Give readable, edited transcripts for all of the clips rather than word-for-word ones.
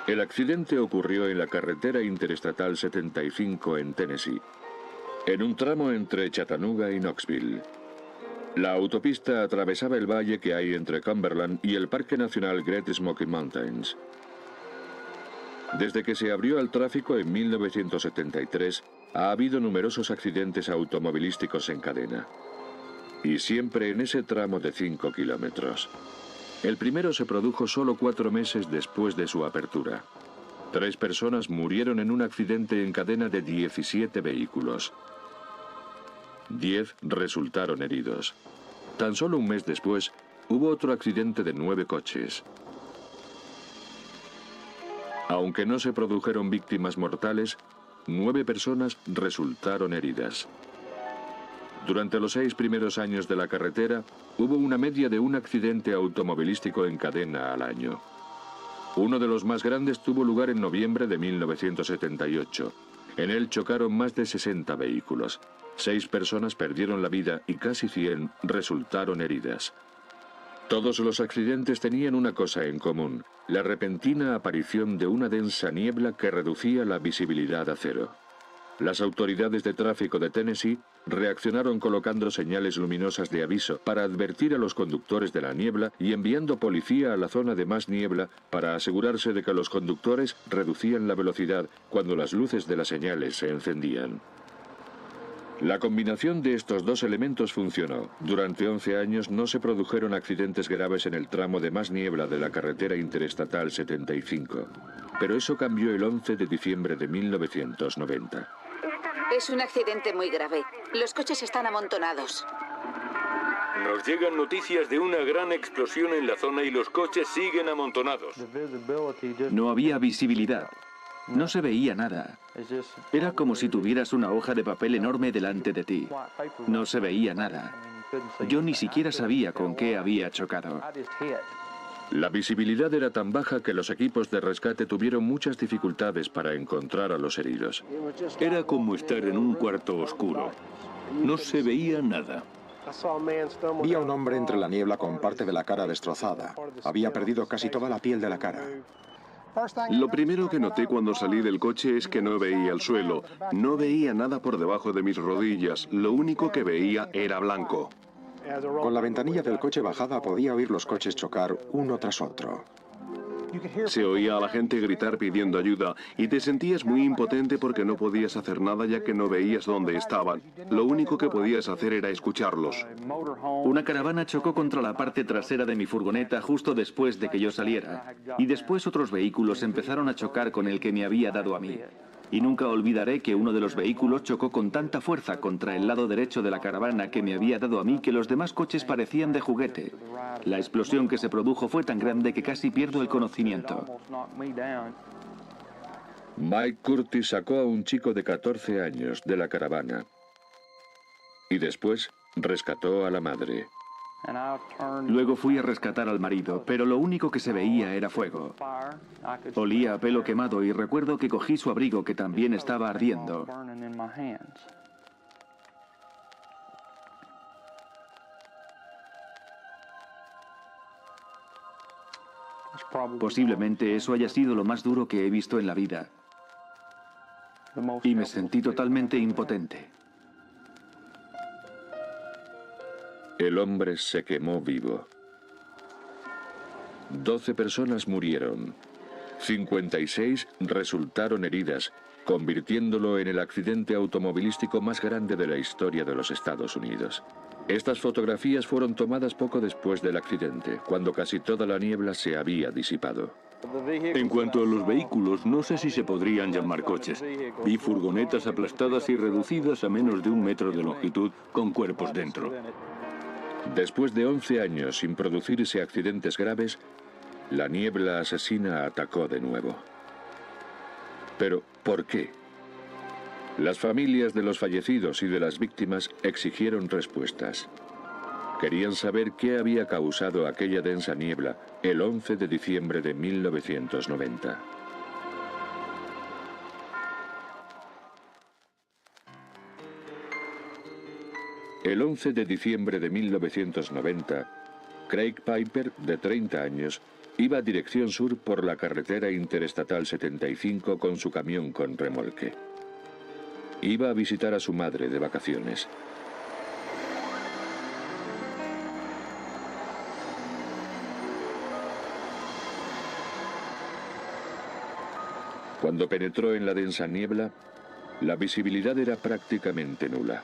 El accidente ocurrió en la carretera interestatal 75 en Tennessee, en un tramo entre Chattanooga y Knoxville. La autopista atravesaba el valle que hay entre Cumberland y el Parque Nacional Great Smoky Mountains. Desde que se abrió al tráfico en 1973, ha habido numerosos accidentes automovilísticos en cadena. Y siempre en ese tramo de 5 kilómetros. El primero se produjo solo 4 meses después de su apertura. 3 personas murieron en un accidente en cadena de 17 vehículos. 10 resultaron heridos. Tan solo un mes después, hubo otro accidente de 9 coches. Aunque no se produjeron víctimas mortales, 9 personas resultaron heridas. Durante los 6 primeros años de la carretera, hubo una media de un accidente automovilístico en cadena al año. Uno de los más grandes tuvo lugar en noviembre de 1978. En él chocaron más de 60 vehículos. 6 personas perdieron la vida y casi 100 resultaron heridas. Todos los accidentes tenían una cosa en común: la repentina aparición de una densa niebla que reducía la visibilidad a cero. Las autoridades de tráfico de Tennessee reaccionaron colocando señales luminosas de aviso para advertir a los conductores de la niebla y enviando policía a la zona de más niebla para asegurarse de que los conductores reducían la velocidad cuando las luces de las señales se encendían. La combinación de estos dos elementos funcionó. Durante 11 años no se produjeron accidentes graves en el tramo de más niebla de la carretera interestatal 75. Pero eso cambió el 11 de diciembre de 1990. Es un accidente muy grave. Los coches están amontonados. Nos llegan noticias de una gran explosión en la zona y los coches siguen amontonados. No había visibilidad. No se veía nada. Era como si tuvieras una hoja de papel enorme delante de ti. No se veía nada. Yo ni siquiera sabía con qué había chocado. La visibilidad era tan baja que los equipos de rescate tuvieron muchas dificultades para encontrar a los heridos. Era como estar en un cuarto oscuro. No se veía nada. Vi a un hombre entre la niebla con parte de la cara destrozada. Había perdido casi toda la piel de la cara. Lo primero que noté cuando salí del coche es que no veía el suelo. No veía nada por debajo de mis rodillas. Lo único que veía era blanco. Con la ventanilla del coche bajada podía oír los coches chocar uno tras otro. Se oía a la gente gritar pidiendo ayuda y te sentías muy impotente porque no podías hacer nada ya que no veías dónde estaban. Lo único que podías hacer era escucharlos. Una caravana chocó contra la parte trasera de mi furgoneta justo después de que yo saliera. Y después otros vehículos empezaron a chocar con el que me había dado a mí. Y nunca olvidaré que uno de los vehículos chocó con tanta fuerza contra el lado derecho de la caravana que me había dado a mí que los demás coches parecían de juguete. La explosión que se produjo fue tan grande que casi pierdo el conocimiento. Mike Curtis sacó a un chico de 14 años de la caravana. Y después rescató a la madre. Luego fui a rescatar al marido, pero lo único que se veía era fuego. Olía a pelo quemado y recuerdo que cogí su abrigo que también estaba ardiendo. Posiblemente eso haya sido lo más duro que he visto en la vida. Y me sentí totalmente impotente. El hombre se quemó vivo. 12 personas murieron. 56 resultaron heridas, convirtiéndolo en el accidente automovilístico más grande de la historia de los Estados Unidos. Estas fotografías fueron tomadas poco después del accidente, cuando casi toda la niebla se había disipado. En cuanto a los vehículos, no sé si se podrían llamar coches. Vi furgonetas aplastadas y reducidas a menos de 1 metro de longitud, con cuerpos dentro. Después de 11 años sin producirse accidentes graves, la niebla asesina atacó de nuevo. Pero, ¿por qué? Las familias de los fallecidos y de las víctimas exigieron respuestas. Querían saber qué había causado aquella densa niebla el 11 de diciembre de 1990. El 11 de diciembre de 1990, Craig Piper, de 30 años, iba a dirección sur por la carretera interestatal 75 con su camión con remolque. Iba a visitar a su madre de vacaciones. Cuando penetró en la densa niebla, la visibilidad era prácticamente nula.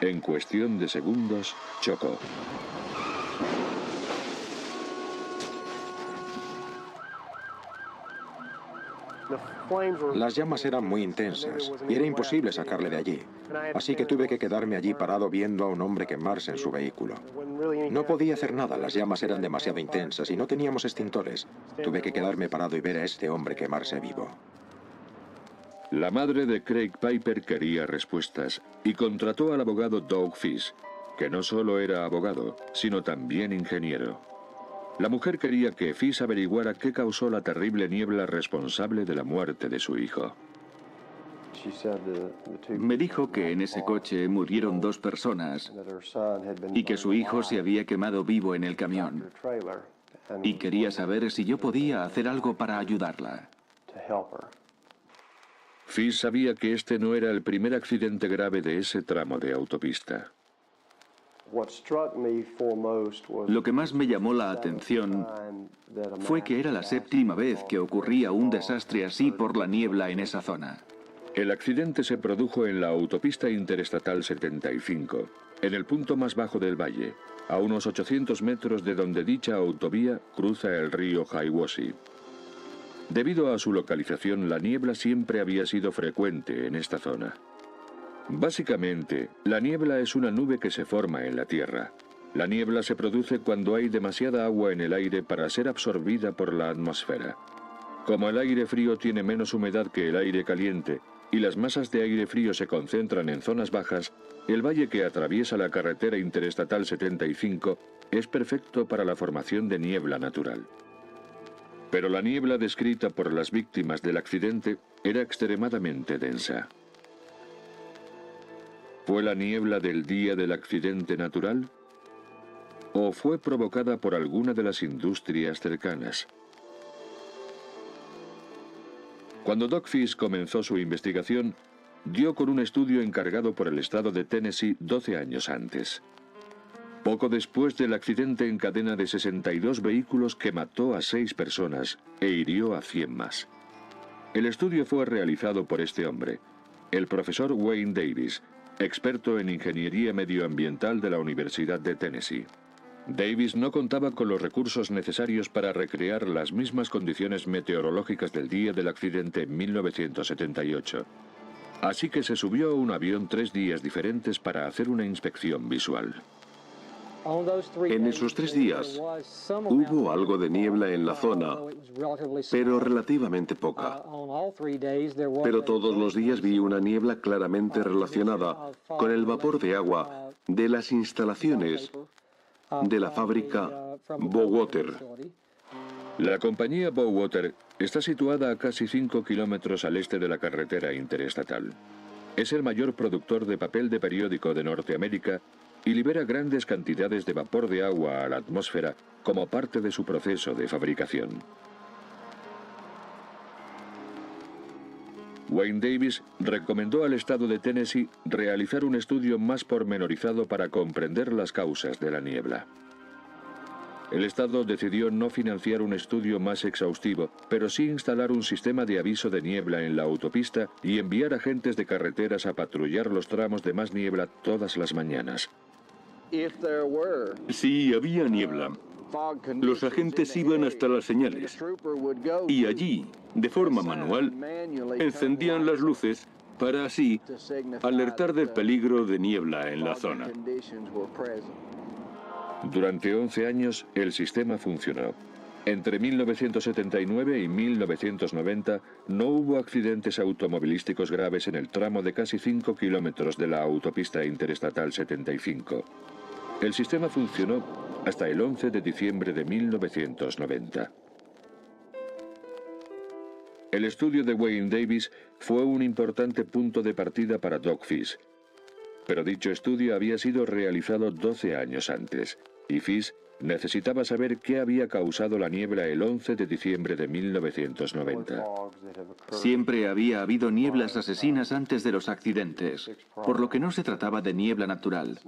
En cuestión de segundos, chocó. Las llamas eran muy intensas y era imposible sacarle de allí. Así que tuve que quedarme allí parado viendo a un hombre quemarse en su vehículo. No podía hacer nada, las llamas eran demasiado intensas y no teníamos extintores. Tuve que quedarme parado y ver a este hombre quemarse vivo. La madre de Craig Piper quería respuestas y contrató al abogado Doug Fish, que no solo era abogado, sino también ingeniero. La mujer quería que Fish averiguara qué causó la terrible niebla responsable de la muerte de su hijo. Me dijo que en ese coche murieron 2 personas y que su hijo se había quemado vivo en el camión. Y quería saber si yo podía hacer algo para ayudarla. Fish sabía que este no era el primer accidente grave de ese tramo de autopista. Lo que más me llamó la atención fue que era la 7ª vez que ocurría un desastre así por la niebla en esa zona. El accidente se produjo en la autopista interestatal 75, en el punto más bajo del valle, a unos 800 metros de donde dicha autovía cruza el río Hiwassee. Debido a su localización, la niebla siempre había sido frecuente en esta zona. Básicamente, la niebla es una nube que se forma en la Tierra. La niebla se produce cuando hay demasiada agua en el aire para ser absorbida por la atmósfera. Como el aire frío tiene menos humedad que el aire caliente y las masas de aire frío se concentran en zonas bajas, el valle que atraviesa la carretera interestatal 75 es perfecto para la formación de niebla natural. Pero la niebla descrita por las víctimas del accidente era extremadamente densa. ¿Fue la niebla del día del accidente natural? ¿O fue provocada por alguna de las industrias cercanas? Cuando Doug Fish comenzó su investigación, dio con un estudio encargado por el estado de Tennessee 12 años antes. Poco después del accidente en cadena de 62 vehículos que mató a 6 personas e hirió a 100 más. El estudio fue realizado por este hombre, el profesor Wayne Davis, experto en ingeniería medioambiental de la Universidad de Tennessee. Davis no contaba con los recursos necesarios para recrear las mismas condiciones meteorológicas del día del accidente en 1978. Así que se subió a un avión 3 días diferentes para hacer una inspección visual. En esos 3 días hubo algo de niebla en la zona, pero relativamente poca. Pero todos los días vi una niebla claramente relacionada con el vapor de agua de las instalaciones de la fábrica Bowater. La compañía Bowater está situada a casi 5 kilómetros al este de la carretera interestatal. Es el mayor productor de papel de periódico de Norteamérica y libera grandes cantidades de vapor de agua a la atmósfera como parte de su proceso de fabricación. Wayne Davis recomendó al estado de Tennessee realizar un estudio más pormenorizado para comprender las causas de la niebla. El estado decidió no financiar un estudio más exhaustivo, pero sí instalar un sistema de aviso de niebla en la autopista y enviar agentes de carreteras a patrullar los tramos de más niebla todas las mañanas. Si había niebla, los agentes iban hasta las señales y allí, de forma manual, encendían las luces para así alertar del peligro de niebla en la zona. Durante 11 años, el sistema funcionó. Entre 1979 y 1990 no hubo accidentes automovilísticos graves en el tramo de casi 5 kilómetros de la autopista interestatal 75. El sistema funcionó hasta el 11 de diciembre de 1990. El estudio de Wayne Davis fue un importante punto de partida para Doug Fish. pero dicho estudio había sido realizado 12 años antes, y Fish necesitaba saber qué había causado la niebla el 11 de diciembre de 1990. Siempre había habido nieblas asesinas antes de los accidentes, por lo que no se trataba de niebla natural.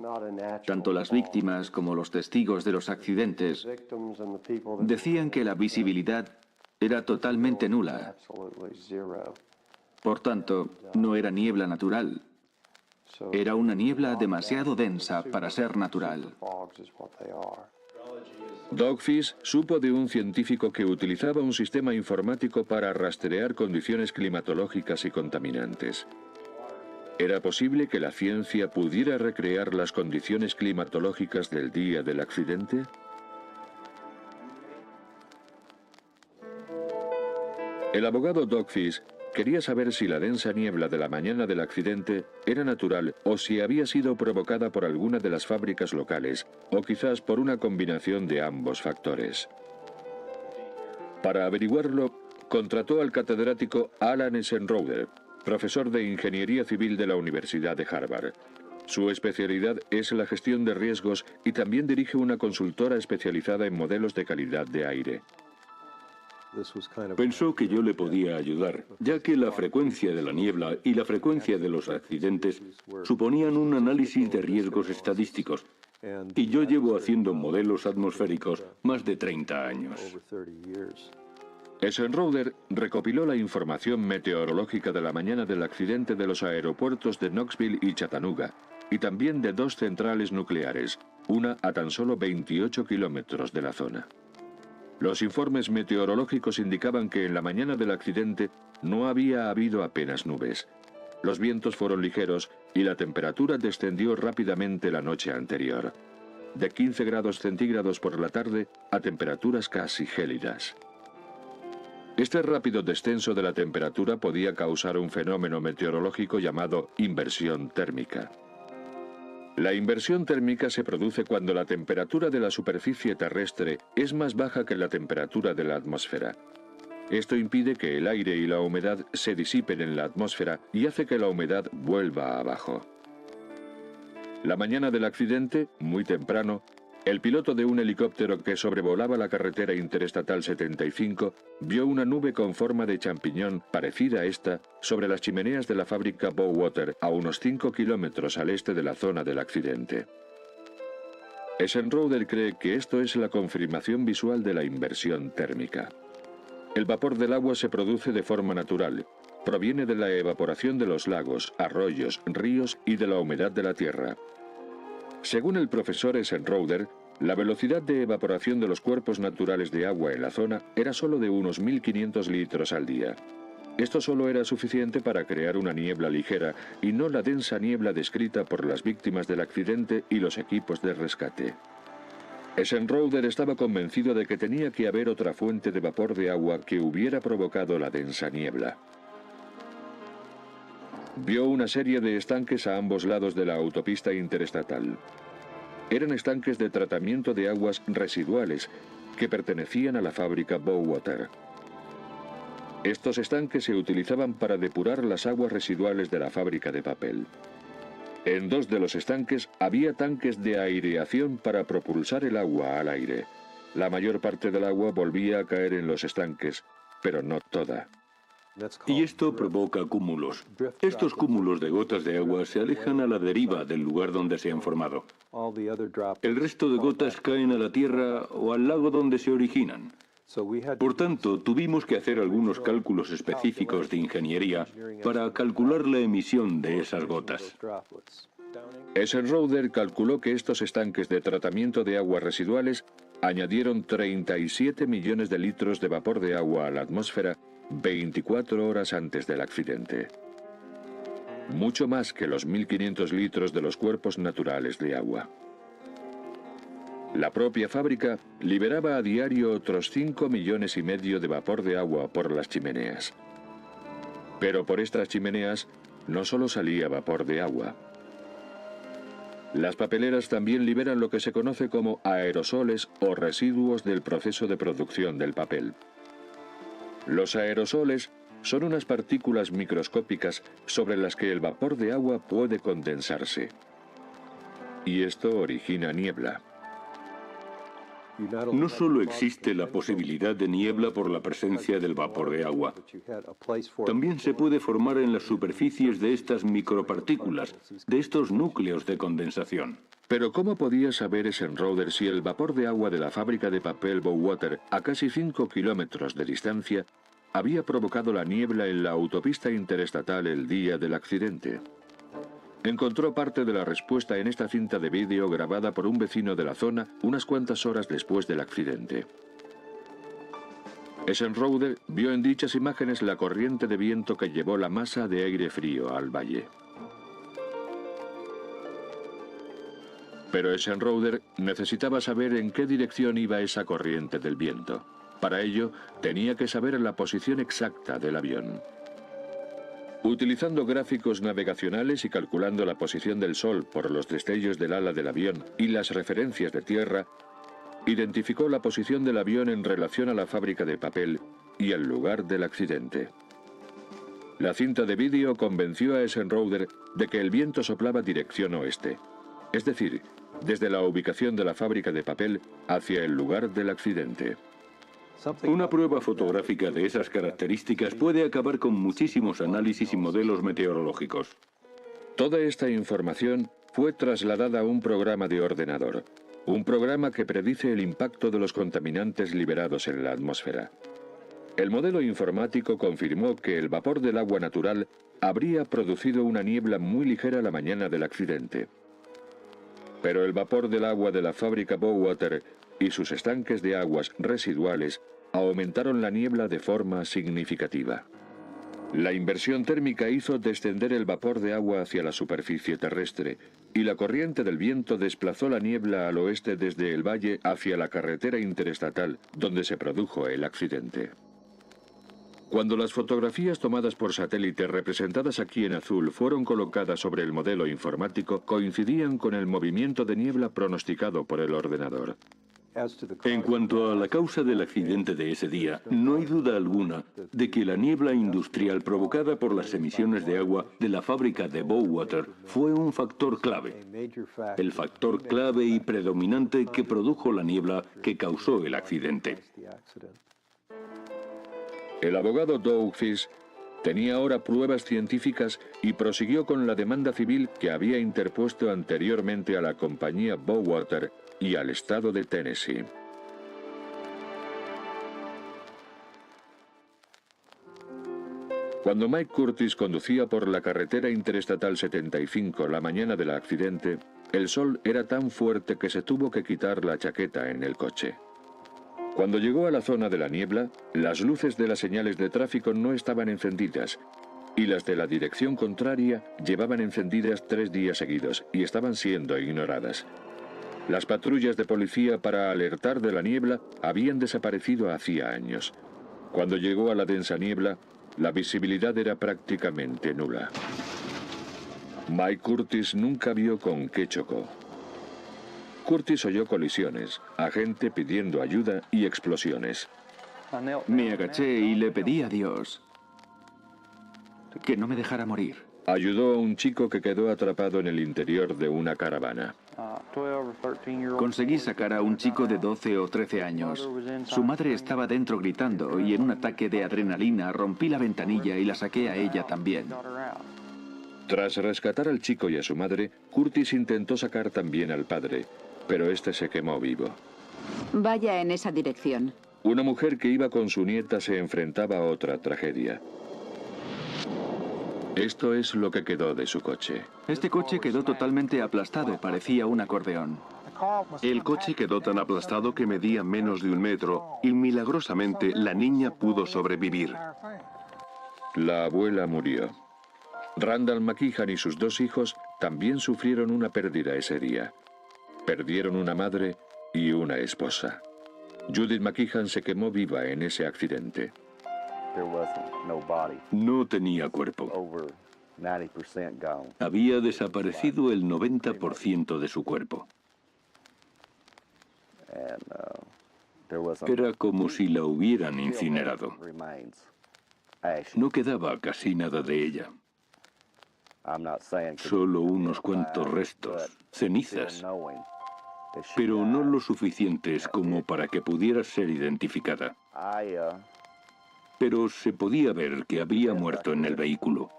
Tanto las víctimas como los testigos de los accidentes decían que la visibilidad era totalmente nula. Por tanto, no era niebla natural. Era una niebla demasiado densa para ser natural. Doug Fish supo de un científico que utilizaba un sistema informático para rastrear condiciones climatológicas y contaminantes. ¿Era posible que la ciencia pudiera recrear las condiciones climatológicas del día del accidente? El abogado Doug Fish quería saber si la densa niebla de la mañana del accidente era natural o si había sido provocada por alguna de las fábricas locales, o quizás por una combinación de ambos factores. Para averiguarlo, contrató al catedrático Alan Esenroder, profesor de Ingeniería Civil de la Universidad de Harvard. Su especialidad es la gestión de riesgos y también dirige una consultora especializada en modelos de calidad de aire. Pensó que yo le podía ayudar, ya que la frecuencia de la niebla y la frecuencia de los accidentes suponían un análisis de riesgos estadísticos, y yo llevo haciendo modelos atmosféricos más de 30 años. Esenroder recopiló la información meteorológica de la mañana del accidente de los aeropuertos de Knoxville y Chattanooga, y también de dos centrales nucleares, una a tan solo 28 kilómetros de la zona. Los informes meteorológicos indicaban que en la mañana del accidente no había habido apenas nubes. Los vientos fueron ligeros y la temperatura descendió rápidamente la noche anterior, de 15 grados centígrados por la tarde a temperaturas casi gélidas. Este rápido descenso de la temperatura podía causar un fenómeno meteorológico llamado inversión térmica. La inversión térmica se produce cuando la temperatura de la superficie terrestre es más baja que la temperatura de la atmósfera. Esto impide que el aire y la humedad se disipen en la atmósfera y hace que la humedad vuelva abajo. La mañana del accidente, muy temprano, el piloto de un helicóptero que sobrevolaba la carretera interestatal 75 vio una nube con forma de champiñón parecida a esta sobre las chimeneas de la fábrica Bowater a unos 5 kilómetros al este de la zona del accidente. Esenroder cree que esto es la confirmación visual de la inversión térmica. El vapor del agua se produce de forma natural. Proviene de la evaporación de los lagos, arroyos, ríos y de la humedad de la tierra. Según el profesor Esenroder, la velocidad de evaporación de los cuerpos naturales de agua en la zona era solo de unos 1.500 litros al día. Esto solo era suficiente para crear una niebla ligera y no la densa niebla descrita por las víctimas del accidente y los equipos de rescate. Esenroder estaba convencido de que tenía que haber otra fuente de vapor de agua que hubiera provocado la densa niebla. Vio una serie de estanques a ambos lados de la autopista interestatal. Eran estanques de tratamiento de aguas residuales que pertenecían a la fábrica Bowater. Estos estanques se utilizaban para depurar las aguas residuales de la fábrica de papel. En dos de los estanques había tanques de aireación para propulsar el agua al aire. La mayor parte del agua volvía a caer en los estanques, pero no toda. Y esto provoca cúmulos. Estos cúmulos de gotas de agua se alejan a la deriva del lugar donde se han formado. El resto de gotas caen a la tierra o al lago donde se originan. Por tanto, tuvimos que hacer algunos cálculos específicos de ingeniería para calcular la emisión de esas gotas. Esenroder calculó que estos estanques de tratamiento de aguas residuales añadieron 37 millones de litros de vapor de agua a la atmósfera 24 horas antes del accidente. Mucho más que los 1.500 litros de los cuerpos naturales de agua. La propia fábrica liberaba a diario otros 5,5 millones de vapor de agua por las chimeneas. Pero por estas chimeneas no solo salía vapor de agua. Las papeleras también liberan lo que se conoce como aerosoles o residuos del proceso de producción del papel. Los aerosoles son unas partículas microscópicas sobre las que el vapor de agua puede condensarse. Y esto origina niebla. No solo existe la posibilidad de niebla por la presencia del vapor de agua, también se puede formar en las superficies de estas micropartículas, de estos núcleos de condensación. Pero ¿cómo podía saber Eisenhower si el vapor de agua de la fábrica de papel Bowater, a casi 5 kilómetros de distancia, había provocado la niebla en la autopista interestatal el día del accidente? Encontró parte de la respuesta en esta cinta de vídeo grabada por un vecino de la zona unas cuantas horas después del accidente. Eisenhower vio en dichas imágenes la corriente de viento que llevó la masa de aire frío al valle. Pero Eisenhower necesitaba saber en qué dirección iba esa corriente del viento. Para ello, tenía que saber la posición exacta del avión. Utilizando gráficos navegacionales y calculando la posición del Sol por los destellos del ala del avión y las referencias de tierra, identificó la posición del avión en relación a la fábrica de papel y el lugar del accidente. La cinta de vídeo convenció a Eisenhower de que el viento soplaba dirección oeste, es decir, desde la ubicación de la fábrica de papel hacia el lugar del accidente. Una prueba fotográfica de esas características puede acabar con muchísimos análisis y modelos meteorológicos. Toda esta información fue trasladada a un programa de ordenador, un programa que predice el impacto de los contaminantes liberados en la atmósfera. El modelo informático confirmó que el vapor del agua natural habría producido una niebla muy ligera la mañana del accidente. Pero el vapor del agua de la fábrica Bowater y sus estanques de aguas residuales aumentaron la niebla de forma significativa. La inversión térmica hizo descender el vapor de agua hacia la superficie terrestre y la corriente del viento desplazó la niebla al oeste desde el valle hacia la carretera interestatal donde se produjo el accidente. Cuando las fotografías tomadas por satélite representadas aquí en azul fueron colocadas sobre el modelo informático, coincidían con el movimiento de niebla pronosticado por el ordenador. En cuanto a la causa del accidente de ese día, no hay duda alguna de que la niebla industrial provocada por las emisiones de agua de la fábrica de Bowater fue un factor clave. El factor clave y predominante que produjo la niebla que causó el accidente. El abogado Doug Fish tenía ahora pruebas científicas y prosiguió con la demanda civil que había interpuesto anteriormente a la compañía Bowater y al estado de Tennessee. Cuando Mike Curtis conducía por la carretera interestatal 75 la mañana del accidente, el sol era tan fuerte que se tuvo que quitar la chaqueta en el coche. Cuando llegó a la zona de la niebla, las luces de las señales de tráfico no estaban encendidas y las de la dirección contraria llevaban encendidas 3 días seguidos y estaban siendo ignoradas. Las patrullas de policía para alertar de la niebla habían desaparecido hacía años. Cuando llegó a la densa niebla, la visibilidad era prácticamente nula. Mike Curtis nunca vio con qué chocó. Curtis oyó colisiones, a gente pidiendo ayuda y explosiones. Me agaché y le pedí a Dios que no me dejara morir. Ayudó a un chico que quedó atrapado en el interior de una caravana. Conseguí sacar a un chico de 12 o 13 años. Su madre estaba dentro gritando y en un ataque de adrenalina rompí la ventanilla y la saqué a ella también. Tras rescatar al chico y a su madre, Curtis intentó sacar también al padre, pero este se quemó vivo. Vaya en esa dirección. Una mujer que iba con su nieta se enfrentaba a otra tragedia. Esto es lo que quedó de su coche. Este coche quedó totalmente aplastado, parecía un acordeón. El coche quedó tan aplastado que medía menos de 1 metro y milagrosamente la niña pudo sobrevivir. La abuela murió. Randall McKeehan y sus 2 hijos también sufrieron una pérdida ese día. Perdieron una madre y una esposa. Judith McKeehan se quemó viva en ese accidente. No tenía cuerpo. Había desaparecido el 90% de su cuerpo. Era como si la hubieran incinerado. No quedaba casi nada de ella. Solo unos cuantos restos, cenizas, pero no lo suficientes como para que pudiera ser identificada. Pero se podía ver que había muerto en el vehículo.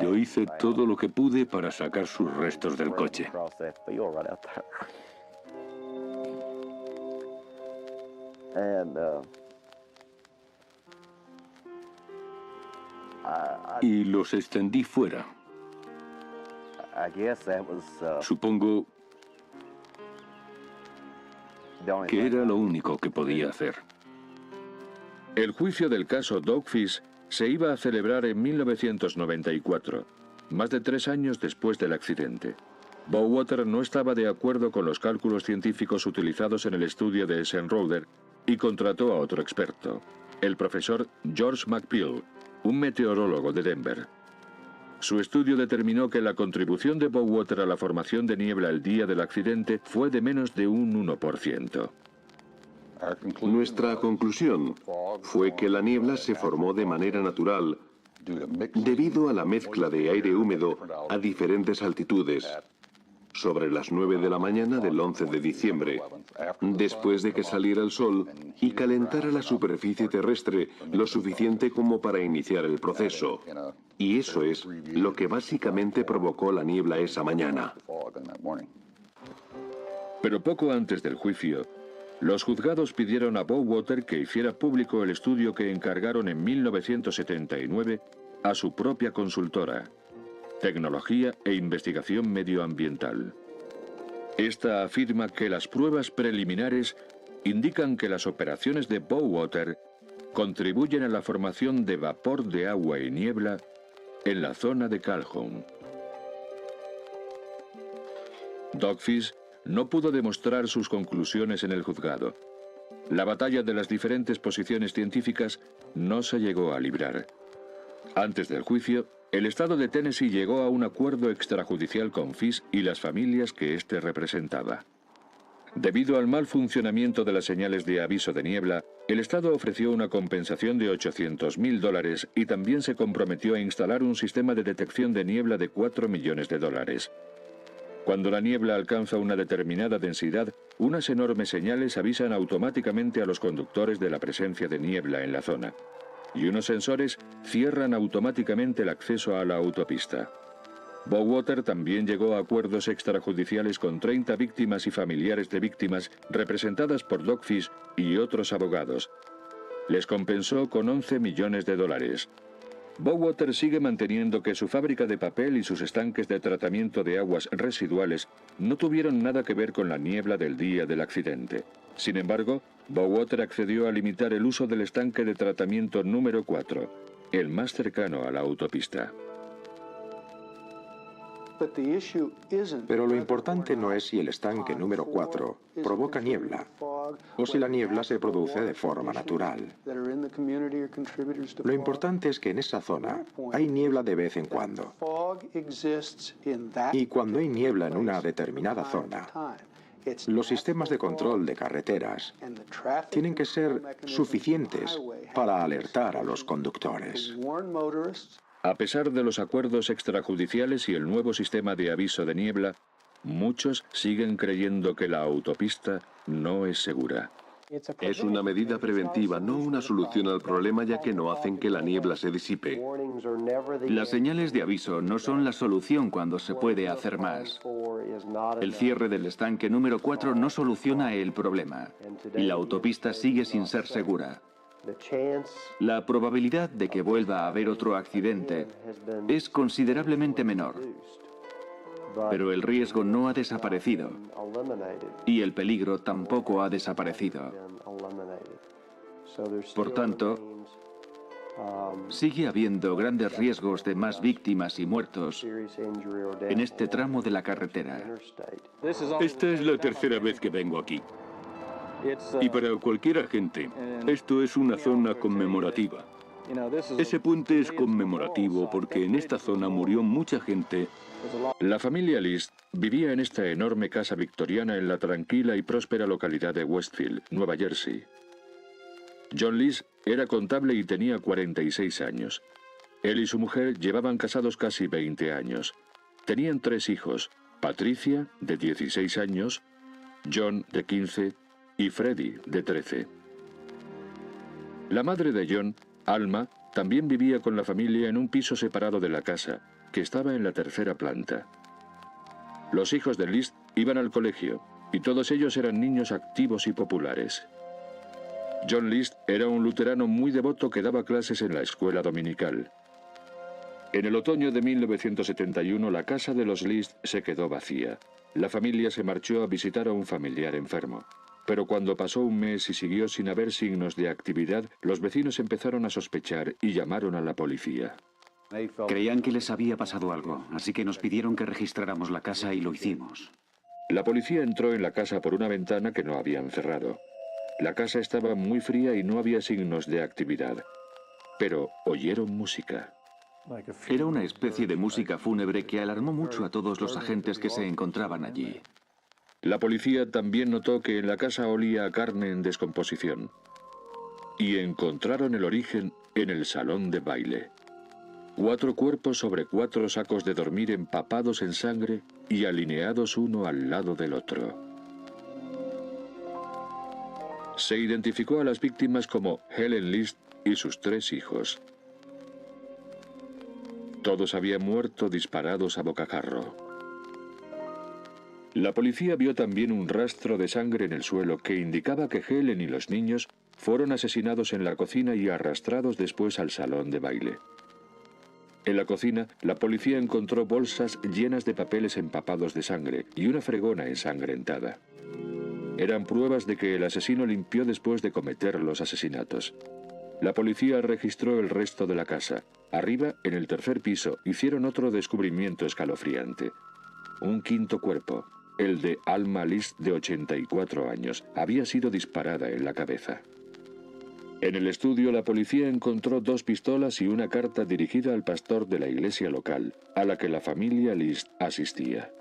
Yo hice todo lo que pude para sacar sus restos del coche. Y los extendí fuera. Supongo que era lo único que podía hacer. El juicio del caso Dogfish se iba a celebrar en 1994, más de 3 años después del accidente. Bowater no estaba de acuerdo con los cálculos científicos utilizados en el estudio de Esenroder y contrató a otro experto, el profesor George McPeel, un meteorólogo de Denver. Su estudio determinó que la contribución de Bowater a la formación de niebla el día del accidente fue de menos de un 1%. Nuestra conclusión fue que la niebla se formó de manera natural debido a la mezcla de aire húmedo a diferentes altitudes sobre las 9 de la mañana del 11 de diciembre, después de que saliera el sol y calentara la superficie terrestre lo suficiente como para iniciar el proceso. Y eso es lo que básicamente provocó la niebla esa mañana. Pero poco antes del juicio, los juzgados pidieron a Bowater que hiciera público el estudio que encargaron en 1979 a su propia consultora, Tecnología e Investigación Medioambiental. Esta afirma que las pruebas preliminares indican que las operaciones de Bowater contribuyen a la formación de vapor de agua y niebla en la zona de Calhoun. Dogfish no pudo demostrar sus conclusiones en el juzgado. La batalla de las diferentes posiciones científicas no se llegó a librar. Antes del juicio, el estado de Tennessee llegó a un acuerdo extrajudicial con Fish y las familias que éste representaba. Debido al mal funcionamiento de las señales de aviso de niebla, el estado ofreció una compensación de $800.000 y también se comprometió a instalar un sistema de detección de niebla de $4 millones. Cuando la niebla alcanza una determinada densidad, unas enormes señales avisan automáticamente a los conductores de la presencia de niebla en la zona, y unos sensores cierran automáticamente el acceso a la autopista. Bowater también llegó a acuerdos extrajudiciales con 30 víctimas y familiares de víctimas representadas por Dogfish y otros abogados. Les compensó con $11 millones. Bowater sigue manteniendo que su fábrica de papel y sus estanques de tratamiento de aguas residuales no tuvieron nada que ver con la niebla del día del accidente. Sin embargo, Bowater accedió a limitar el uso del estanque de tratamiento número 4, el más cercano a la autopista. Pero lo importante no es si el estanque número 4 provoca niebla o si la niebla se produce de forma natural. Lo importante es que en esa zona hay niebla de vez en cuando. Y cuando hay niebla en una determinada zona, los sistemas de control de carreteras tienen que ser suficientes para alertar a los conductores. A pesar de los acuerdos extrajudiciales y el nuevo sistema de aviso de niebla, muchos siguen creyendo que la autopista no es segura. Es una medida preventiva, no una solución al problema, ya que no hacen que la niebla se disipe. Las señales de aviso no son la solución cuando se puede hacer más. El cierre del estanque número 4 no soluciona el problema, y la autopista sigue sin ser segura. La probabilidad de que vuelva a haber otro accidente es considerablemente menor, pero el riesgo no ha desaparecido y el peligro tampoco ha desaparecido. Por tanto, sigue habiendo grandes riesgos de más víctimas y muertos en este tramo de la carretera. Esta es la tercera vez que vengo aquí. Y para cualquier agente, esto es una zona conmemorativa. Ese puente es conmemorativo porque en esta zona murió mucha gente. La familia List vivía en esta enorme casa victoriana en la tranquila y próspera localidad de Westfield, Nueva Jersey. John List era contable y tenía 46 años. Él y su mujer llevaban casados casi 20 años. Tenían 3 hijos, Patricia, de 16 años, John, de 15, y Freddie, de 13. La madre de John, Alma, también vivía con la familia en un piso separado de la casa, que estaba en la 3ª planta. Los hijos de List iban al colegio, y todos ellos eran niños activos y populares. John List era un luterano muy devoto que daba clases en la escuela dominical. En el otoño de 1971 la casa de los List se quedó vacía. La familia se marchó a visitar a un familiar enfermo. Pero cuando pasó un mes y siguió sin haber signos de actividad, los vecinos empezaron a sospechar y llamaron a la policía. Creían que les había pasado algo, así que nos pidieron que registráramos la casa y lo hicimos. La policía entró en la casa por una ventana que no habían cerrado. La casa estaba muy fría y no había signos de actividad. Pero oyeron música. Era una especie de música fúnebre que alarmó mucho a todos los agentes que se encontraban allí. La policía también notó que en la casa olía a carne en descomposición. Y encontraron el origen en el salón de baile. 4 cuerpos sobre 4 sacos de dormir empapados en sangre y alineados uno al lado del otro. Se identificó a las víctimas como Helen List y sus 3 hijos. Todos habían muerto disparados a bocajarro. La policía vio también un rastro de sangre en el suelo que indicaba que Helen y los niños fueron asesinados en la cocina y arrastrados después al salón de baile. En la cocina, la policía encontró bolsas llenas de papeles empapados de sangre y una fregona ensangrentada. Eran pruebas de que el asesino limpió después de cometer los asesinatos. La policía registró el resto de la casa. Arriba, en el 3er piso, hicieron otro descubrimiento escalofriante. Un 5.º cuerpo, el de Alma List, de 84 años, había sido disparada en la cabeza. En el estudio, la policía encontró 2 pistolas y una carta dirigida al pastor de la iglesia local, a la que la familia List asistía.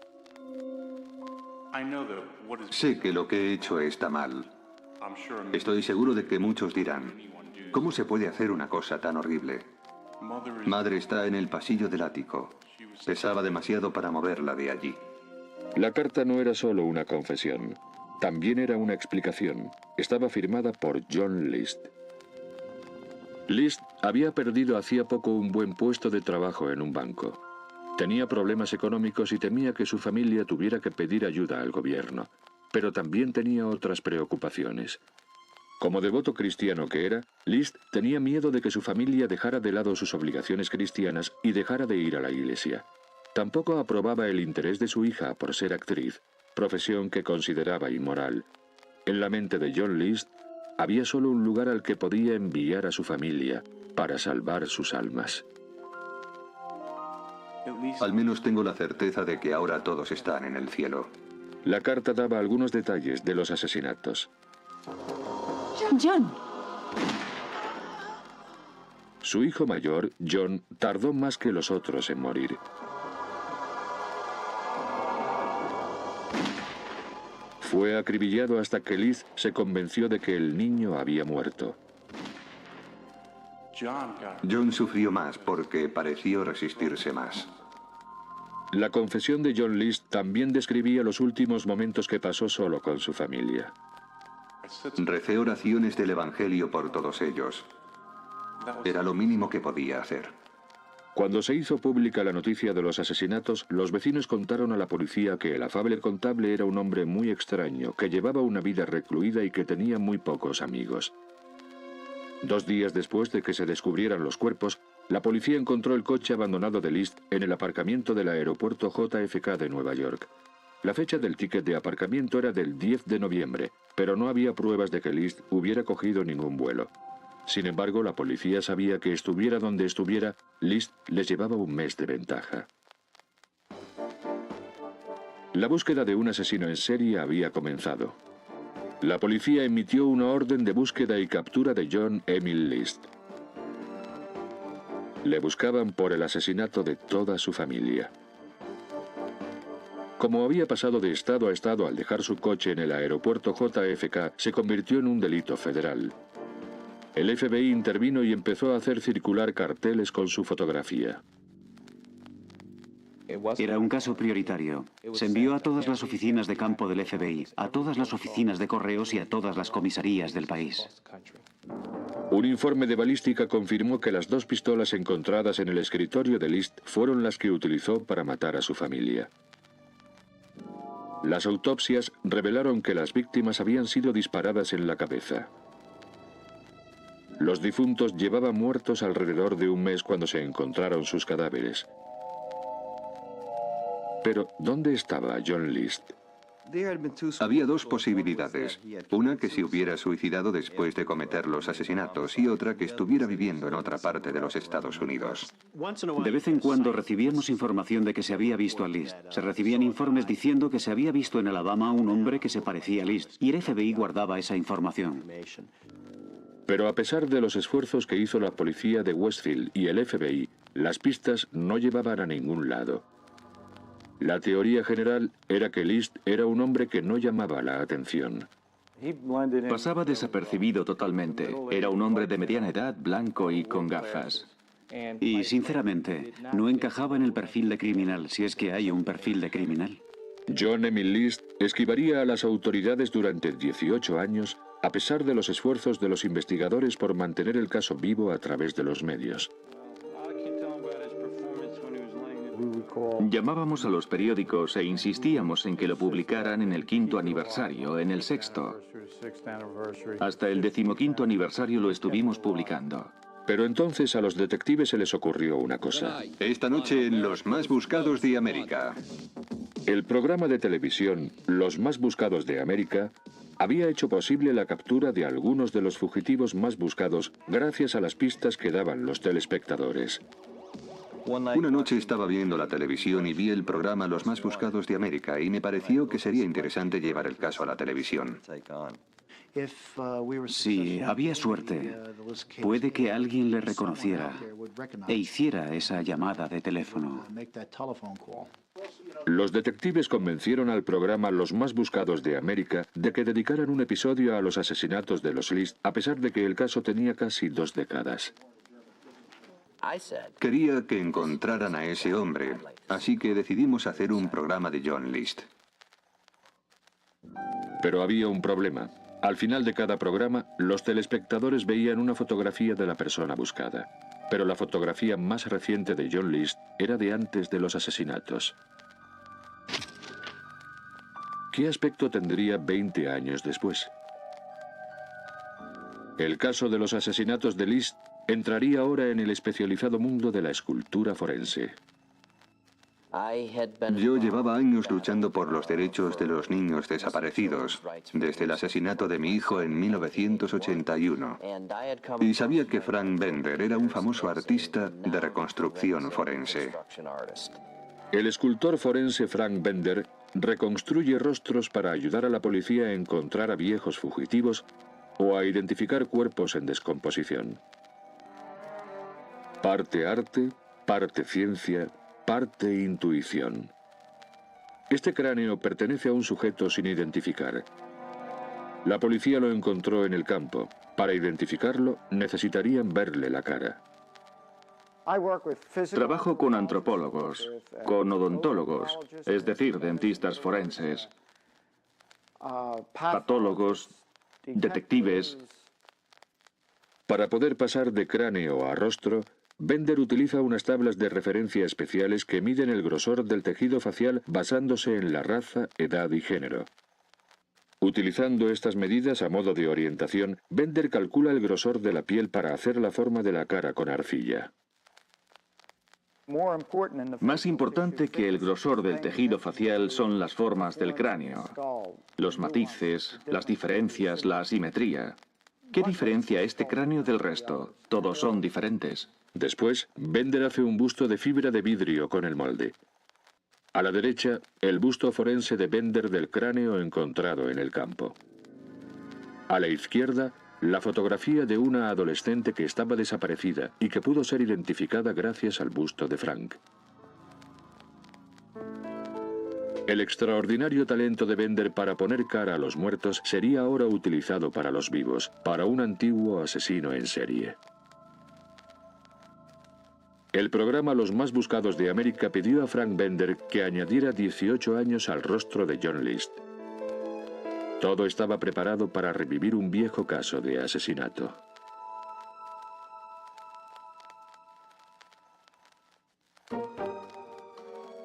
Sé que lo que he hecho está mal. Estoy seguro de que muchos dirán, ¿cómo se puede hacer una cosa tan horrible? Madre está en el pasillo del ático. Pesaba demasiado para moverla de allí. La carta no era solo una confesión, también era una explicación. Estaba firmada por John List. List había perdido hacía poco un buen puesto de trabajo en un banco. Tenía problemas económicos y temía que su familia tuviera que pedir ayuda al gobierno, pero también tenía otras preocupaciones. Como devoto cristiano que era, List tenía miedo de que su familia dejara de lado sus obligaciones cristianas y dejara de ir a la iglesia. Tampoco aprobaba el interés de su hija por ser actriz, profesión que consideraba inmoral. En la mente de John List había solo un lugar al que podía enviar a su familia para salvar sus almas. Al menos tengo la certeza de que ahora todos están en el cielo. La carta daba algunos detalles de los asesinatos. John. Su hijo mayor, John, tardó más que los otros en morir. Fue acribillado hasta que Liz se convenció de que el niño había muerto. John sufrió más porque pareció resistirse más. La confesión de John List también describía los últimos momentos que pasó solo con su familia. Recé oraciones del Evangelio por todos ellos. Era lo mínimo que podía hacer. Cuando se hizo pública la noticia de los asesinatos, los vecinos contaron a la policía que el afable contable era un hombre muy extraño, que llevaba una vida recluida y que tenía muy pocos amigos. 2 días después de que se descubrieran los cuerpos, la policía encontró el coche abandonado de List en el aparcamiento del aeropuerto JFK de Nueva York. La fecha del ticket de aparcamiento era del 10 de noviembre, pero no había pruebas de que List hubiera cogido ningún vuelo. Sin embargo, la policía sabía que estuviera donde estuviera, List les llevaba un mes de ventaja. La búsqueda de un asesino en serie había comenzado. La policía emitió una orden de búsqueda y captura de John Emil List. Le buscaban por el asesinato de toda su familia. Como había pasado de estado a estado al dejar su coche en el aeropuerto JFK, se convirtió en un delito federal. El FBI intervino y empezó a hacer circular carteles con su fotografía. Era un caso prioritario. Se envió a todas las oficinas de campo del FBI, a todas las oficinas de correos y a todas las comisarías del país. Un informe de balística confirmó que las 2 pistolas encontradas en el escritorio de List fueron las que utilizó para matar a su familia. Las autopsias revelaron que las víctimas habían sido disparadas en la cabeza. Los difuntos llevaban muertos alrededor de un mes cuando se encontraron sus cadáveres. Pero, ¿dónde estaba John List? Había 2 posibilidades. Una, que se hubiera suicidado después de cometer los asesinatos, y otra, que estuviera viviendo en otra parte de los Estados Unidos. De vez en cuando recibíamos información de que se había visto a List. Se recibían informes diciendo que se había visto en Alabama un hombre que se parecía a List, y el FBI guardaba esa información. Pero a pesar de los esfuerzos que hizo la policía de Westfield y el FBI, las pistas no llevaban a ningún lado. La teoría general era que List era un hombre que no llamaba la atención. Pasaba desapercibido totalmente. Era un hombre de mediana edad, blanco y con gafas. Y, sinceramente, no encajaba en el perfil de criminal, si es que hay un perfil de criminal. John Emil List esquivaría a las autoridades durante 18 años, a pesar de los esfuerzos de los investigadores por mantener el caso vivo a través de los medios. Llamábamos a los periódicos e insistíamos en que lo publicaran en el 5º aniversario, en el 6º. Hasta el 15º aniversario lo estuvimos publicando. Pero entonces a los detectives se les ocurrió una cosa. Esta noche en Los Más Buscados de América. El programa de televisión Los Más Buscados de América había hecho posible la captura de algunos de los fugitivos más buscados gracias a las pistas que daban los telespectadores. Una noche estaba viendo la televisión y vi el programa Los Más Buscados de América y me pareció que sería interesante llevar el caso a la televisión. Si había suerte, puede que alguien le reconociera e hiciera esa llamada de teléfono. Los detectives convencieron al programa Los Más Buscados de América de que dedicaran un episodio a los asesinatos de los List, a pesar de que el caso tenía casi 2 décadas. Quería que encontraran a ese hombre, así que decidimos hacer un programa de John List. Pero había un problema. Al final de cada programa, los telespectadores veían una fotografía de la persona buscada. Pero la fotografía más reciente de John List era de antes de los asesinatos. ¿Qué aspecto tendría 20 años después? El caso de los asesinatos de List entraría ahora en el especializado mundo de la escultura forense. Yo llevaba años luchando por los derechos de los niños desaparecidos, desde el asesinato de mi hijo en 1981. Y sabía que Frank Bender era un famoso artista de reconstrucción forense. El escultor forense Frank Bender reconstruye rostros para ayudar a la policía a encontrar a viejos fugitivos o a identificar cuerpos en descomposición. Parte arte, parte ciencia, parte intuición. Este cráneo pertenece a un sujeto sin identificar. La policía lo encontró en el campo. Para identificarlo, necesitarían verle la cara. Trabajo con antropólogos, con odontólogos, es decir, dentistas forenses, patólogos, detectives. Para poder pasar de cráneo a rostro, Bender utiliza unas tablas de referencia especiales que miden el grosor del tejido facial basándose en la raza, edad y género. Utilizando estas medidas a modo de orientación, Bender calcula el grosor de la piel para hacer la forma de la cara con arcilla. Más importante que el grosor del tejido facial son las formas del cráneo, los matices, las diferencias, la asimetría. ¿Qué diferencia este cráneo del resto? Todos son diferentes. Después, Bender hace un busto de fibra de vidrio con el molde. A la derecha, el busto forense de Bender del cráneo encontrado en el campo. A la izquierda, la fotografía de una adolescente que estaba desaparecida y que pudo ser identificada gracias al busto de Frank. El extraordinario talento de Bender para poner cara a los muertos sería ahora utilizado para los vivos, para un antiguo asesino en serie. El programa Los Más Buscados de América pidió a Frank Bender que añadiera 18 años al rostro de John List. Todo estaba preparado para revivir un viejo caso de asesinato.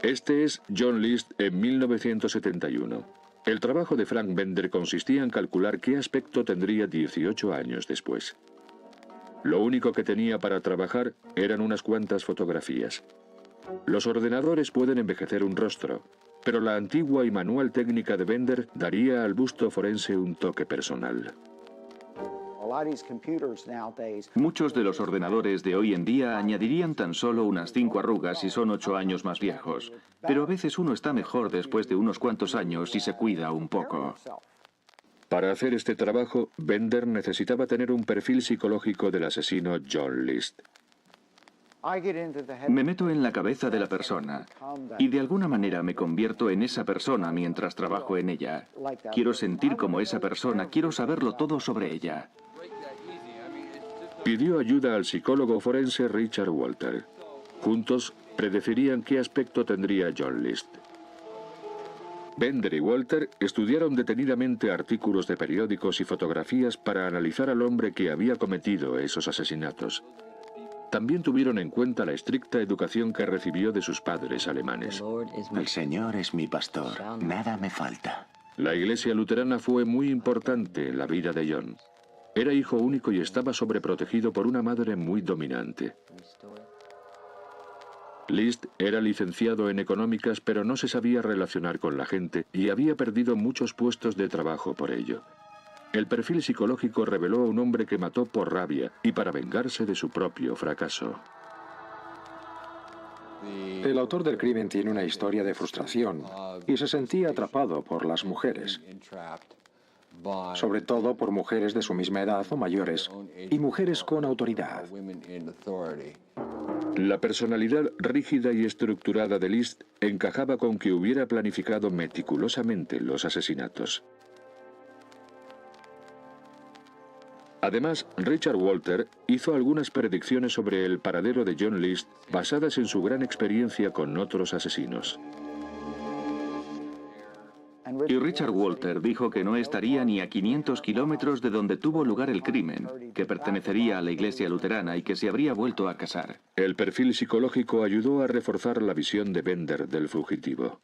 Este es John List en 1971. El trabajo de Frank Bender consistía en calcular qué aspecto tendría 18 años después. Lo único que tenía para trabajar eran unas cuantas fotografías. Los ordenadores pueden envejecer un rostro, pero la antigua y manual técnica de Bender daría al busto forense un toque personal. Muchos de los ordenadores de hoy en día añadirían tan solo unas 5 arrugas si son 8 años más viejos. Pero a veces uno está mejor después de unos cuantos años y se cuida un poco. Para hacer este trabajo, Bender necesitaba tener un perfil psicológico del asesino John List. Me meto en la cabeza de la persona y de alguna manera me convierto en esa persona mientras trabajo en ella. Quiero sentir como esa persona, quiero saberlo todo sobre ella. Pidió ayuda al psicólogo forense Richard Walter. Juntos predecirían qué aspecto tendría John List. Bender y Walter estudiaron detenidamente artículos de periódicos y fotografías para analizar al hombre que había cometido esos asesinatos. También tuvieron en cuenta la estricta educación que recibió de sus padres alemanes. El Señor es mi pastor, nada me falta. La iglesia luterana fue muy importante en la vida de John. Era hijo único y estaba sobreprotegido por una madre muy dominante. List era licenciado en económicas, pero no se sabía relacionar con la gente y había perdido muchos puestos de trabajo por ello. El perfil psicológico reveló a un hombre que mató por rabia y para vengarse de su propio fracaso. El autor del crimen tiene una historia de frustración y se sentía atrapado por las mujeres, sobre todo por mujeres de su misma edad o mayores, y mujeres con autoridad. La personalidad rígida y estructurada de List encajaba con que hubiera planificado meticulosamente los asesinatos. Además, Richard Walter hizo algunas predicciones sobre el paradero de John List basadas en su gran experiencia con otros asesinos. Y Richard Walter dijo que no estaría ni a 500 kilómetros de donde tuvo lugar el crimen, que pertenecería a la iglesia luterana y que se habría vuelto a casar. El perfil psicológico ayudó a reforzar la visión de Bender del fugitivo.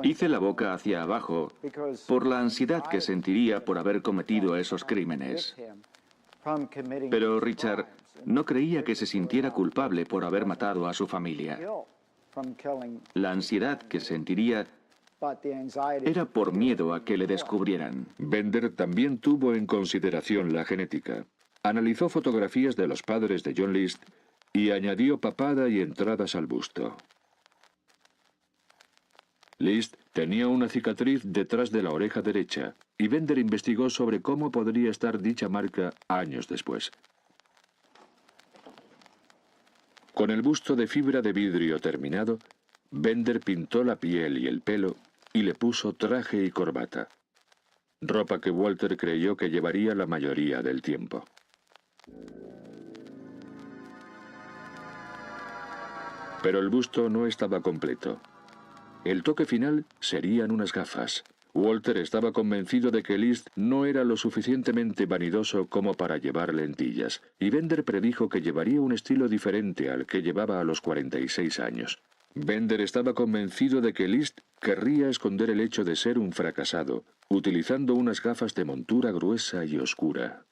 Hice la boca hacia abajo por la ansiedad que sentiría por haber cometido esos crímenes. Pero Richard no creía que se sintiera culpable por haber matado a su familia. La ansiedad que sentiría era por miedo a que le descubrieran. Bender también tuvo en consideración la genética. Analizó fotografías de los padres de John List y añadió papada y entradas al busto. List tenía una cicatriz detrás de la oreja derecha y Bender investigó sobre cómo podría estar dicha marca años después. Con el busto de fibra de vidrio terminado, Bender pintó la piel y el pelo y le puso traje y corbata, ropa que Walter creyó que llevaría la mayoría del tiempo. Pero el busto no estaba completo. El toque final serían unas gafas. Walter estaba convencido de que List no era lo suficientemente vanidoso como para llevar lentillas, y Bender predijo que llevaría un estilo diferente al que llevaba a los 46 años. Bender estaba convencido de que List querría esconder el hecho de ser un fracasado, utilizando unas gafas de montura gruesa y oscura.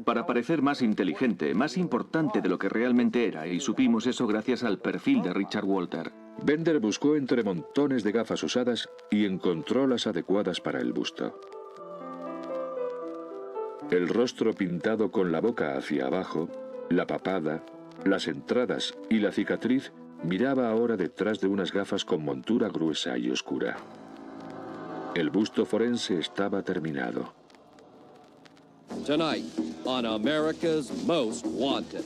Para parecer más inteligente, más importante de lo que realmente era, y supimos eso gracias al perfil de Richard Walter. Bender buscó entre montones de gafas usadas y encontró las adecuadas para el busto. El rostro pintado con la boca hacia abajo, la papada, las entradas y la cicatriz miraba ahora detrás de unas gafas con montura gruesa y oscura. El busto forense estaba terminado. Tonight on America's Most Wanted.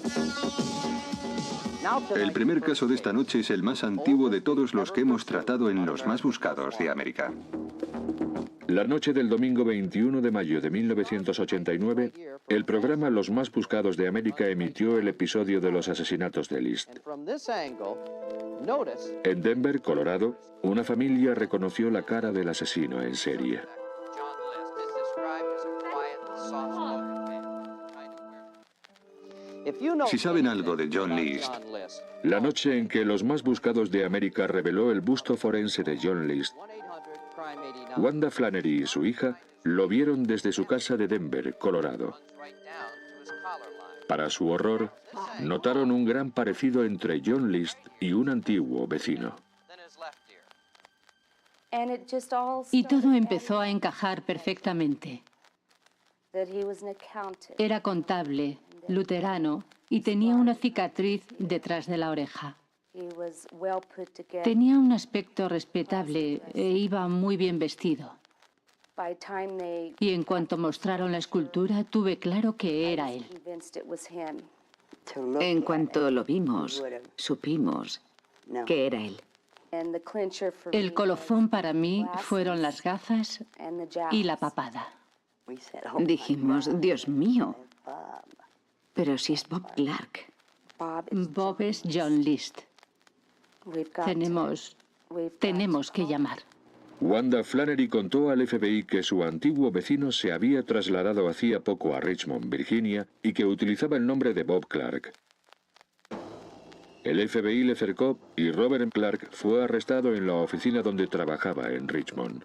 El primer caso de esta noche es el más antiguo de todos los que hemos tratado en Los Más Buscados de América. La noche del domingo 21 de mayo de 1989, el programa Los Más Buscados de América emitió el episodio de los asesinatos de List. En Denver, Colorado, una familia reconoció la cara del asesino en serie. Si saben algo de John List, la noche en que Los Más Buscados de América reveló el busto forense de John List, Wanda Flannery y su hija lo vieron desde su casa de Denver, Colorado. Para su horror, notaron un gran parecido entre John List y un antiguo vecino. Y todo empezó a encajar perfectamente. Era contable, luterano, y tenía una cicatriz detrás de la oreja. Tenía un aspecto respetable e iba muy bien vestido. Y en cuanto mostraron la escultura, tuve claro que era él. En cuanto lo vimos, supimos que era él. El colofón para mí fueron las gafas y la papada. Dijimos, Dios mío, pero si es Bob Clark. Bob es John List. Tenemos que llamar. Wanda Flannery contó al FBI que su antiguo vecino se había trasladado hacía poco a Richmond, Virginia, y que utilizaba el nombre de Bob Clark. El FBI le cercó y Robert Clark fue arrestado en la oficina donde trabajaba en Richmond.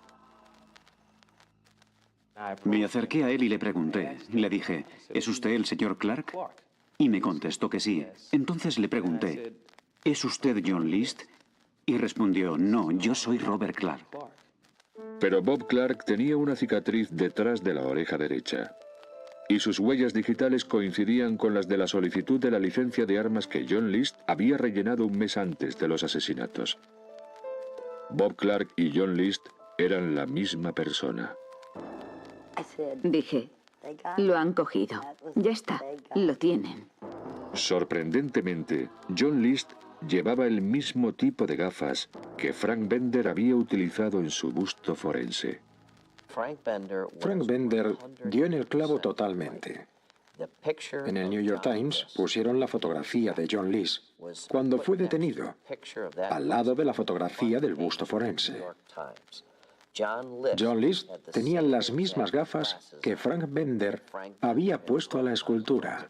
Me acerqué a él y le pregunté. Le dije, ¿es usted el señor Clark? Y me contestó que sí. Entonces le pregunté, ¿es usted John List? Y respondió, no, yo soy Robert Clark. Pero Bob Clark tenía una cicatriz detrás de la oreja derecha. Y sus huellas digitales coincidían con las de la solicitud de la licencia de armas que John List había rellenado un mes antes de los asesinatos. Bob Clark y John List eran la misma persona. Dije, lo han cogido. Ya está, lo tienen. Sorprendentemente, John List llevaba el mismo tipo de gafas que Frank Bender había utilizado en su busto forense. Frank Bender dio en el clavo totalmente. En el New York Times pusieron la fotografía de John List cuando fue detenido, al lado de la fotografía del busto forense. John List tenía las mismas gafas que Frank Bender había puesto a la escultura.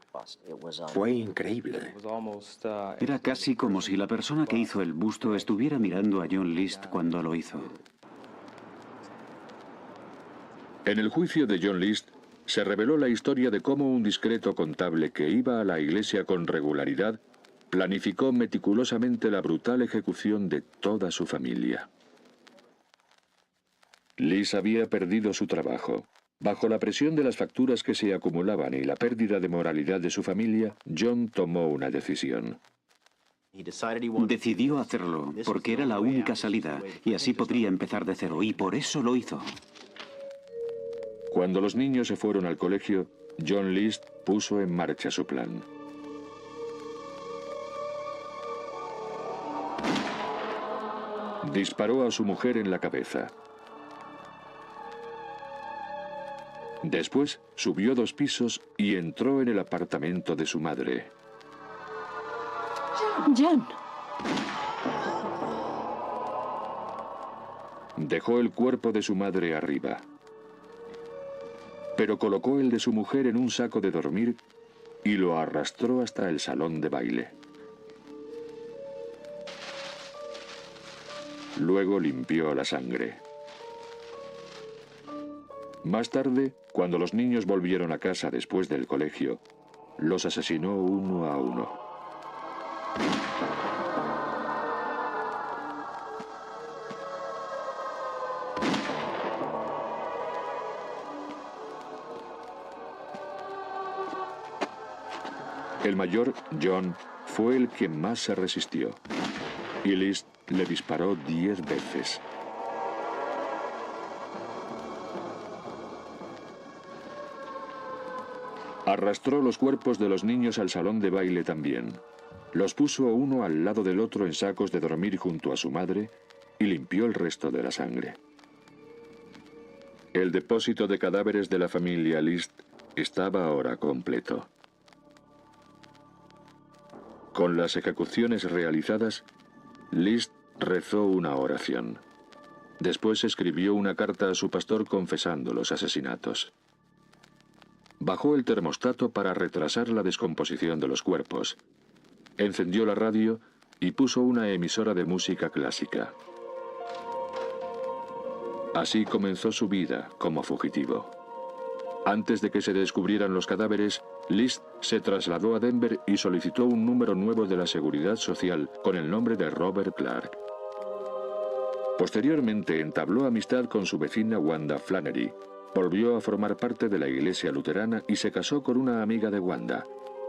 Fue increíble. Era casi como si la persona que hizo el busto estuviera mirando a John List cuando lo hizo. En el juicio de John List, se reveló la historia de cómo un discreto contable que iba a la iglesia con regularidad planificó meticulosamente la brutal ejecución de toda su familia. List había perdido su trabajo. Bajo la presión de las facturas que se acumulaban y la pérdida de moralidad de su familia, John tomó una decisión. Decidió hacerlo porque era la única salida y así podría empezar de cero, y por eso lo hizo. Cuando los niños se fueron al colegio, John List puso en marcha su plan. Disparó a su mujer en la cabeza. Después subió 2 pisos y entró en el apartamento de su madre. John. Dejó el cuerpo de su madre arriba, pero colocó el de su mujer en un saco de dormir y lo arrastró hasta el salón de baile. Luego limpió la sangre. Más tarde, cuando los niños volvieron a casa después del colegio, los asesinó uno a uno. El mayor, John, fue el que más se resistió. Y List le disparó 10 veces. Arrastró los cuerpos de los niños al salón de baile también. Los puso uno al lado del otro en sacos de dormir junto a su madre y limpió el resto de la sangre. El depósito de cadáveres de la familia List estaba ahora completo. Con las ejecuciones realizadas, List rezó una oración. Después escribió una carta a su pastor confesando los asesinatos. Bajó el termostato para retrasar la descomposición de los cuerpos. Encendió la radio y puso una emisora de música clásica. Así comenzó su vida como fugitivo. Antes de que se descubrieran los cadáveres, List se trasladó a Denver y solicitó un número nuevo de la Seguridad Social con el nombre de Robert Clark. Posteriormente entabló amistad con su vecina Wanda Flannery. Volvió a formar parte de la iglesia luterana y se casó con una amiga de Wanda,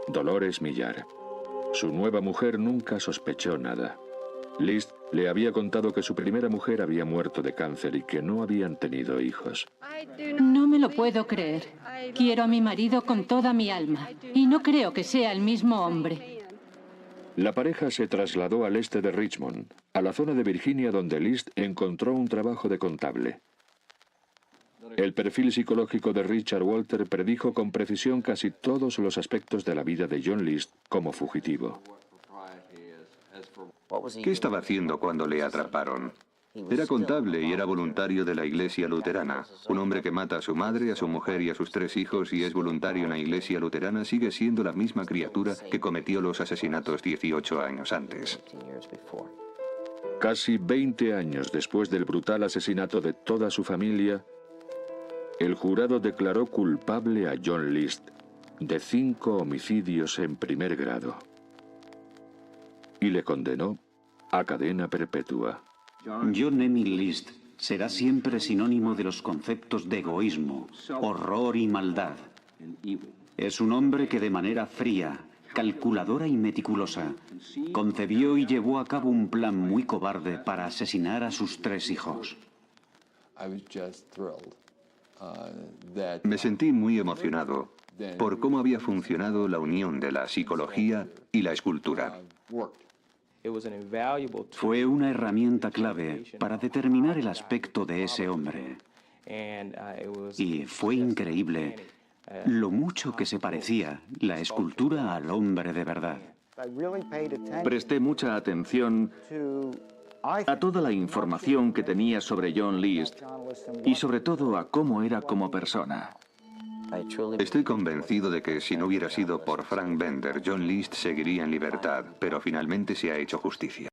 Dolores Millar. Su nueva mujer nunca sospechó nada. List le había contado que su primera mujer había muerto de cáncer y que no habían tenido hijos. No me lo puedo creer. Quiero a mi marido con toda mi alma y no creo que sea el mismo hombre. La pareja se trasladó al este de Richmond, a la zona de Virginia donde List encontró un trabajo de contable. El perfil psicológico de Richard Walter predijo con precisión casi todos los aspectos de la vida de John List como fugitivo. ¿Qué estaba haciendo cuando le atraparon? Era contable y era voluntario de la iglesia luterana. Un hombre que mata a su madre, a su mujer y a sus 3 hijos y es voluntario en la iglesia luterana sigue siendo la misma criatura que cometió los asesinatos 18 años antes. Casi 20 años después del brutal asesinato de toda su familia, el jurado declaró culpable a John List de 5 homicidios en primer grado y le condenó a cadena perpetua. John Emil List será siempre sinónimo de los conceptos de egoísmo, horror y maldad. Es un hombre que de manera fría, calculadora y meticulosa, concebió y llevó a cabo un plan muy cobarde para asesinar a sus 3 hijos. Me sentí muy emocionado por cómo había funcionado la unión de la psicología y la escultura. Fue una herramienta clave para determinar el aspecto de ese hombre. Y fue increíble lo mucho que se parecía la escultura al hombre de verdad. Presté mucha atención a toda la información que tenía sobre John List y sobre todo a cómo era como persona. Estoy convencido de que si no hubiera sido por Frank Bender, John List seguiría en libertad, pero finalmente se ha hecho justicia.